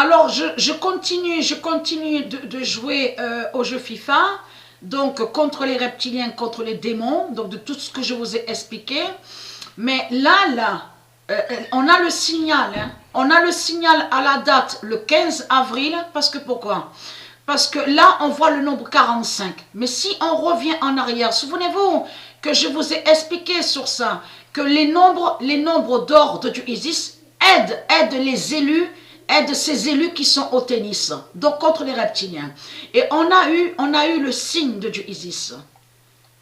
Alors, je continue de jouer au jeu FIFA, donc contre les reptiliens, contre les démons, donc de tout ce que je vous ai expliqué. Mais là, on a le signal, hein. On a le signal à la date, le 15 avril, parce que pourquoi? Parce que là, on voit le nombre 45. Mais si on revient en arrière, souvenez-vous que je vous ai expliqué sur ça, que les nombres d'or de Dieu Isis aident les élus, aident ces élus qui sont au tennis, donc contre les reptiliens. Et on a eu le signe de Dieu Isis.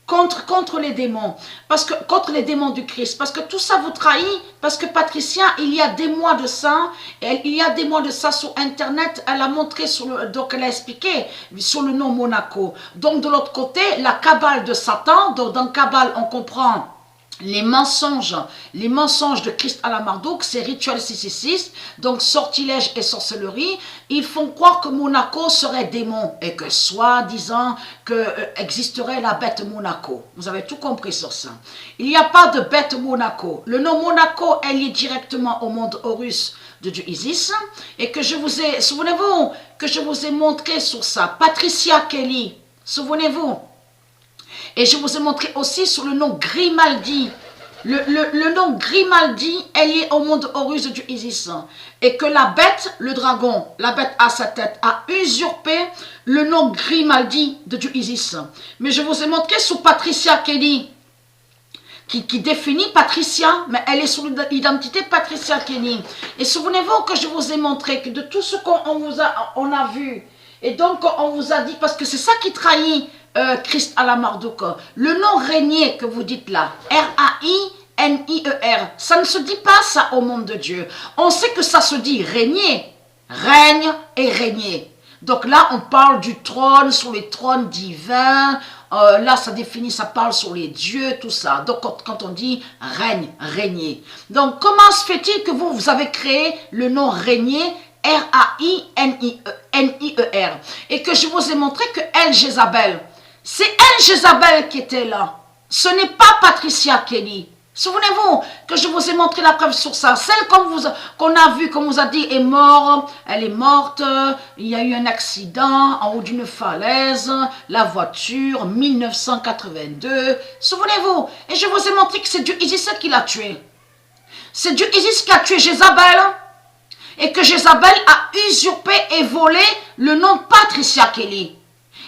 Contre les démons, parce que contre les démons du Christ, parce que tout ça vous trahit, parce que Patricia, il y a des mois de ça, sur internet, elle a montré donc elle a expliqué sur le nom Monaco. Donc de l'autre côté, la cabale de Satan, donc dans cabale on comprend les mensonges de Christ à la Marduk, c'est rituel 666, donc sortilège et sorcellerie, ils font croire que Monaco serait démon et que soi-disant que existerait la bête Monaco. Vous avez tout compris sur ça. Il n'y a pas de bête Monaco. Le nom Monaco est lié directement au monde Horus de Dieu Isis et que je vous ai, souvenez-vous, que je vous ai montré sur ça. Patricia Kelly, souvenez-vous. Et je vous ai montré aussi sur le nom Grimaldi. Le nom Grimaldi est lié au monde Horus de Dieu Isis. Et que la bête, le dragon, la bête à sa tête, a usurpé le nom Grimaldi de Dieu Isis. Mais je vous ai montré sur Patricia Kelly, qui définit Patricia, mais elle est sous l'identité Patricia Kelly. Et souvenez-vous que je vous ai montré que de tout ce qu'on a vu, et donc on vous a dit, parce que c'est ça qui trahit Christ à la Marduk. Le nom régner que vous dites là, R-A-I-N-I-E-R, ça ne se dit pas ça au monde de Dieu. On sait que ça se dit régner, règne et régner. Donc là, on parle du trône, sur les trônes divins. Là, ça définit, ça parle sur les dieux, tout ça. Donc quand on dit règne, régner. Donc comment se fait-il que vous avez créé le nom régner, R-A-I-N-I-E-R, et que je vous ai montré que elle, Jézabel, c'est elle, Jézabel, qui était là. Ce n'est pas Patricia Kelly. Souvenez-vous que je vous ai montré la preuve sur ça. Celle qu'on a vue, qu'on vous a dit, est morte. Elle est morte. Il y a eu un accident en haut d'une falaise. La voiture, 1982. Souvenez-vous. Et je vous ai montré que c'est Dieu Isis qui l'a tuée. C'est Dieu Isis qui a tué Jézabel. Et que Jézabel a usurpé et volé le nom Patricia Kelly.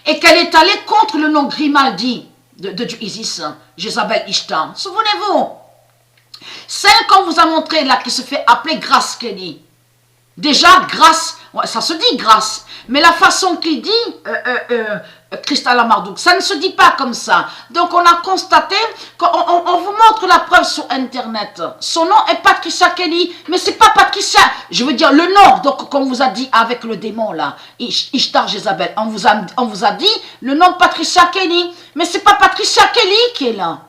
Et qu'elle est allée contre le nom Grimaldi de Dieu Isis, Jézabel Ishtar. Souvenez-vous, celle qu'on vous a montrée là, qui se fait appeler Grace Kelly. Déjà, Grace, ouais, ça se dit Grace, mais la façon qu'il dit, Christ à la Marduk, ça ne se dit pas comme ça. Donc on a constaté qu'on vous montre la preuve sur internet. Son nom est Patricia Kelly, mais c'est pas Patricia, je veux dire le nom, donc qu'on vous a dit avec le démon là, Ishtar Jézabel, on vous a dit le nom Patricia Kelly, mais c'est pas Patricia Kelly qui est là.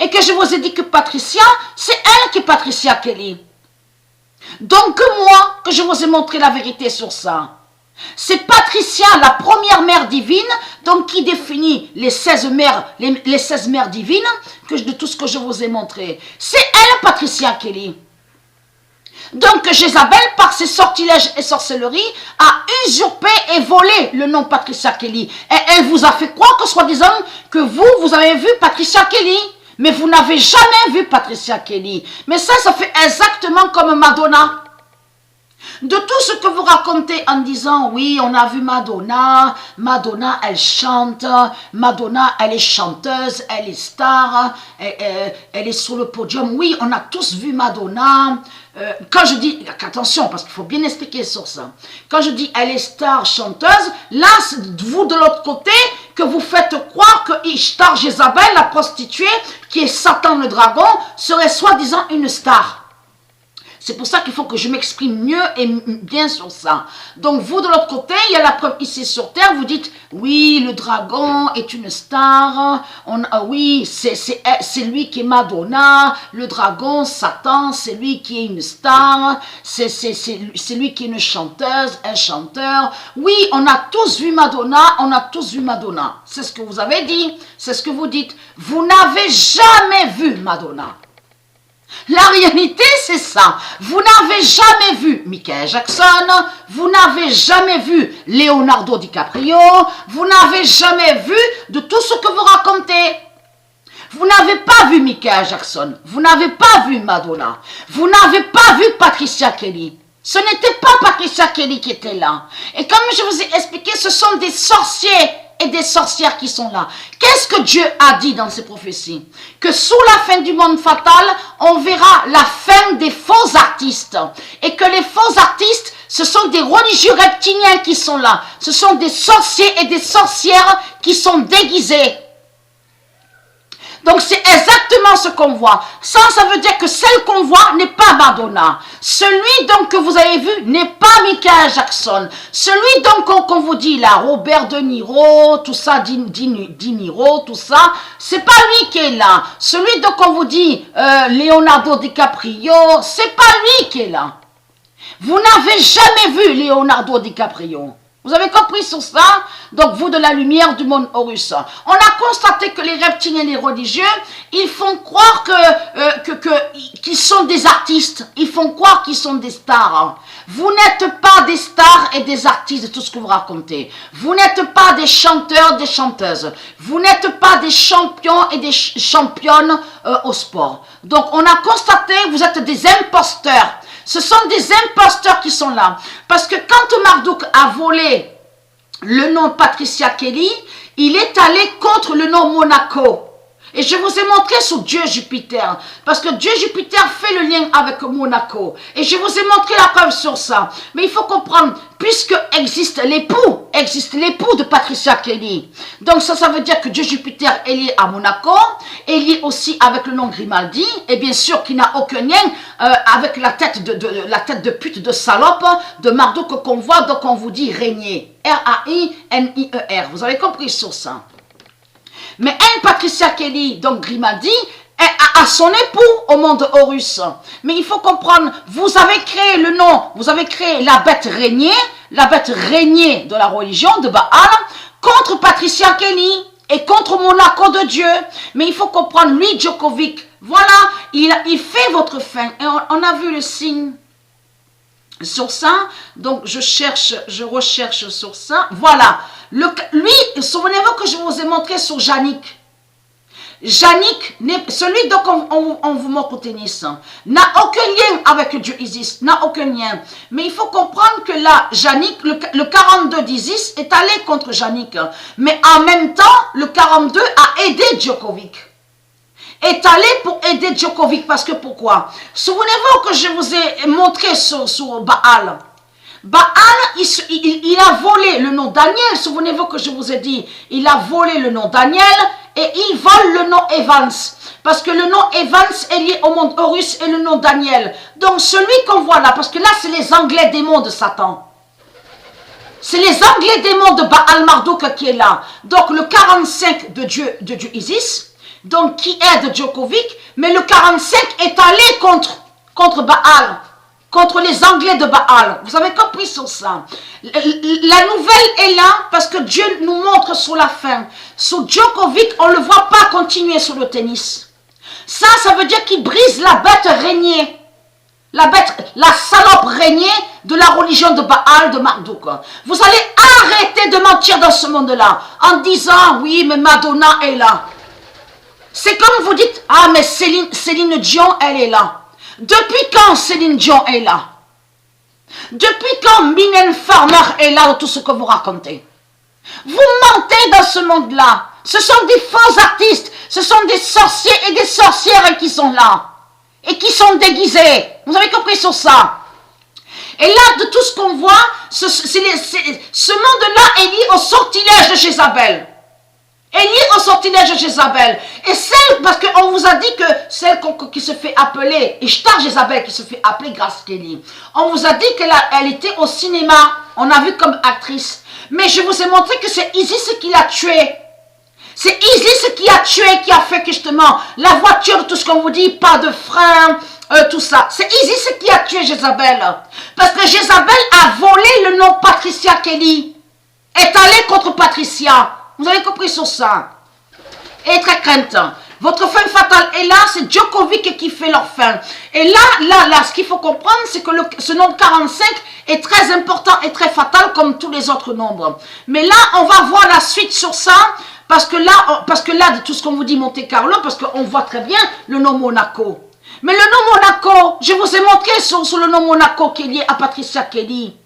Et que je vous ai dit que Patricia, c'est elle qui est Patricia Kelly. Donc moi, que je vous ai montré la vérité sur ça. C'est Patricia, la première mère divine, donc qui définit les 16 mères, les 16 mères divines, de tout ce que je vous ai montré. C'est elle, Patricia Kelly. Donc Jézabel, par ses sortilèges et sorcelleries, a usurpé et volé le nom Patricia Kelly. Et elle vous a fait croire que soi-disant que vous avez vu Patricia Kelly. Mais vous n'avez jamais vu Patricia Kelly. Mais ça fait exactement comme Madonna. De tout ce que vous racontez en disant, oui, on a vu Madonna, Madonna, elle chante, Madonna, elle est chanteuse, elle est star, elle est sur le podium. Oui, on a tous vu Madonna. Quand je dis, attention, parce qu'il faut bien expliquer sur ça. Quand je dis, elle est star, chanteuse, là, c'est vous de l'autre côté, que vous faites croire que Ishtar Jézabel, la prostituée, qui est Satan le dragon, serait soi-disant une star. C'est pour ça qu'il faut que je m'exprime mieux et bien sur ça. Donc vous de l'autre côté, il y a la preuve ici sur terre, vous dites, oui, le dragon est une star, oui, c'est lui qui est Madonna, le dragon, Satan, c'est lui qui est une star, c'est lui qui est une chanteuse, un chanteur. Oui, on a tous vu Madonna, on a tous vu Madonna. C'est ce que vous avez dit, c'est ce que vous dites. Vous n'avez jamais vu Madonna. La réalité, c'est ça. Vous n'avez jamais vu Michael Jackson, vous n'avez jamais vu Leonardo DiCaprio, vous n'avez jamais vu de tout ce que vous racontez. Vous n'avez pas vu Michael Jackson, vous n'avez pas vu Madonna, vous n'avez pas vu Patricia Kelly. Ce n'était pas Patricia Kelly qui était là. Et comme je vous ai expliqué, ce sont des sorciers et des sorcières qui sont là. Qu'est-ce que Dieu a dit dans ses prophéties? Que sous la fin du monde fatal, on verra la fin des faux artistes. Et que les faux artistes, ce sont des religieux reptiliens qui sont là. Ce sont des sorciers et des sorcières qui sont déguisés. Donc c'est exactement ce qu'on voit. Ça veut dire que celle qu'on voit n'est pas Madonna. Celui donc que vous avez vu n'est pas Michael Jackson. Celui donc qu'on vous dit là, Robert De Niro, tout ça, Di Niro, tout ça, c'est pas lui qui est là. Celui donc qu'on vous dit Leonardo DiCaprio, c'est pas lui qui est là. Vous n'avez jamais vu Leonardo DiCaprio. Vous avez compris sur ça? Donc, vous de la lumière du monde Horus. On a constaté que les reptiliens et les religieux, ils font croire qu'ils sont des artistes. Ils font croire qu'ils sont des stars. Vous n'êtes pas des stars et des artistes de tout ce que vous racontez. Vous n'êtes pas des chanteurs, des chanteuses. Vous n'êtes pas des champions et des championnes au sport. Donc, on a constaté que vous êtes des imposteurs. Ce sont des imposteurs qui sont là. Parce que quand Marduk a volé le nom Patricia Kelly, il est allé contre le nom Monaco. Et je vous ai montré sur Dieu Jupiter. Parce que Dieu Jupiter fait le lien avec Monaco. Et je vous ai montré la preuve sur ça. Mais il faut comprendre, puisque existe l'époux de Patricia Kelly. Donc ça veut dire que Dieu Jupiter est lié à Monaco, est lié aussi avec le nom Grimaldi, et bien sûr qu'il n'a aucun lien avec la tête de pute, de salope, de Marduk qu'on voit, donc on vous dit régner. R-A-I-N-I-E-R. Vous avez compris sur ça. Mais Patricia Kelly, donc Grimaldi, a son époux au monde Horus. Mais il faut comprendre, vous avez créé le nom, vous avez créé la bête régnée de la religion de Baal, contre Patricia Kelly et contre Monaco de Dieu. Mais il faut comprendre, lui, Djokovic, voilà, il fait votre fin. Et on a vu le signe sur ça, donc je recherche sur ça, voilà. Lui, souvenez-vous que je vous ai montré sur Yannick. Yannick, celui dont on vous montre au tennis, n'a aucun lien avec Dieu Isis, n'a aucun lien. Mais il faut comprendre que là, Yannick, le 42 d'Isis est allé contre Yannick. Mais en même temps, le 42 a aidé Djokovic. Est allé pour aider Djokovic, parce que pourquoi? Souvenez-vous que je vous ai montré sur Baal. Baal, il a volé le nom Daniel. Souvenez-vous que je vous ai dit, il a volé le nom Daniel et il vole le nom Evans. Parce que le nom Evans est lié au monde Horus et le nom Daniel. Donc celui qu'on voit là, parce que là c'est les Anglais démons de Satan. C'est les Anglais démons de Baal Marduk qui est là. Donc le 45 de Dieu Isis, donc qui aide Djokovic, mais le 45 est allé contre Baal. Contre les Anglais de Baal. Vous avez compris sur ça. La nouvelle est là parce que Dieu nous montre sur la fin. Sur Djokovic, on ne le voit pas continuer sur le tennis. Ça veut dire qu'il brise la bête régnée. La salope régnée de la religion de Baal, de Marduk. Vous allez arrêter de mentir dans ce monde-là en disant, oui, mais Madonna est là. C'est comme vous dites, ah, mais Céline Dion, elle est là. Depuis quand Céline Dion est là? Depuis quand Mylène Farmer est là dans tout ce que vous racontez? Vous mentez dans ce monde-là. Ce sont des faux artistes. Ce sont des sorciers et des sorcières qui sont là. Et qui sont déguisés. Vous avez compris sur ça? Et là, de tout ce qu'on voit, ce monde-là est lié au sortilège de Jézabel. Est lié au sortilège de Jézabel. Et parce qu'on vous a dit que celle qui se fait appeler, Ishtar Jézabel, qui se fait appeler Grace Kelly, on vous a dit qu'elle était au cinéma, on a vu comme actrice. Mais je vous ai montré que c'est Isis qui l'a tuée. C'est Isis qui a tué, qui a fait que justement, la voiture, tout ce qu'on vous dit, pas de frein, tout ça. C'est Isis qui a tué Jézabel. Parce que Jézabel a volé le nom Patricia Kelly. Est allée contre Patricia. Vous avez compris sur ça? Et très crainte. Votre fin fatale est là, c'est Djokovic qui fait leur fin. Et là, ce qu'il faut comprendre, c'est que ce nombre 45 est très important et très fatal comme tous les autres nombres. Mais là, on va voir la suite sur ça, parce que là, de tout ce qu'on vous dit Monte Carlo, parce qu'on voit très bien le nom Monaco. Mais le nom Monaco, je vous ai montré sur le nom Monaco qui est lié à Patricia Kelly.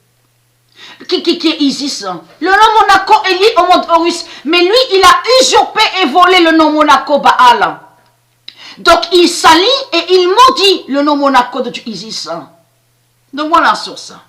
Qui est Isis. Le nom Monaco est lié au monde Horus. Mais lui, il a usurpé et volé le nom Monaco Baal. Donc, il salit et il maudit le nom Monaco de Isis. Donc, voilà sur ça.